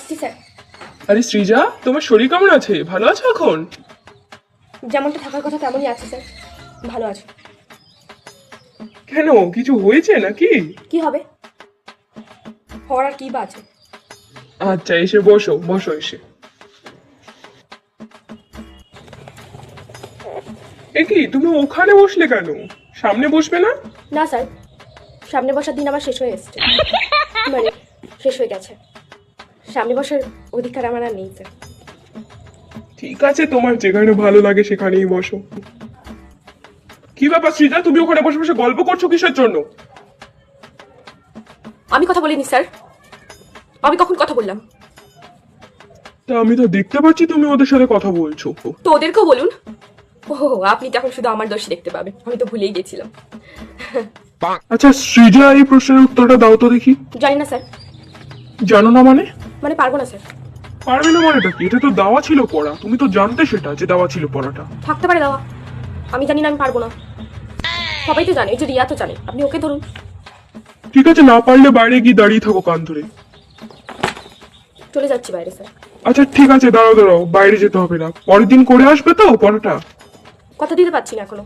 আসছি স্যার। আরে সৃজা, তোমার শরীর কেমন আছে? ভালো আছো এখন? যেমনটা থাকার কথা তেমনই আছে স্যার, ভালো আছে। কেন, কিছু হয়েছে নাকি? কি হবে, হওয়ার আর কি বা আছে? আচ্ছা, এসে বসো বসো এসে। এ কি, তুমি ওখানে বসলে কেন? সামনে বসবে না? না স্যার, সামনে বসার দিন আমার শেষ হয়ে এসছে, মানে শেষ হয়ে গেছে। সামনে বসার অধিকার আমার আর নেই স্যার। ঠিক আছে, তোমার যেখানে ভালো লাগে সেখানেই বসো। কি ব্যাপার সৃজা, তুমি ওখানে বসে বসে গল্প করছো কিসের জন্য? আমি কথা বলিনি স্যার, আমি কখন কথা বললাম? তা আমি তো দেখতে পাচ্ছি তুমি ওদের সাথে কথা বলছো। তো ওদেরকেও বলুন। ও, আপনি তো এখন শুধু আমার দোষ দেখতে পাবেন, আমি তো ভুলেই গেছিলাম। আচ্ছা সৃজা, এই প্রশ্নের উত্তরটা দাও তো দেখি। জানি না স্যার। জানো না মানে? মানে পারবো না স্যার। পারবে না মানেটা কি? এটা তো দেওয়া ছিল পড়া, তুমি তো জানতে সেটা যে দেওয়া ছিল পড়াটা। থাকতে পারে দেওয়া, আমি জানি না, আমি পারবো না। সবাই তো জানে, এই যে রিয়া তো জানে, আপনি ওকে ধরুন। ঠিক আছে, না পারলে বাইরে গিয়ে দাঁড়িয়ে থাকো কান ধরে। চলে যাচ্ছি বাইরে স্যার। আচ্ছা ঠিক আছে, দাঁড়াও দাঁড়াও, বাইরে যেতে হবে না, পরের দিন করে আসবে তো পড়াটা? কথা দিতে পারছি না এখনো।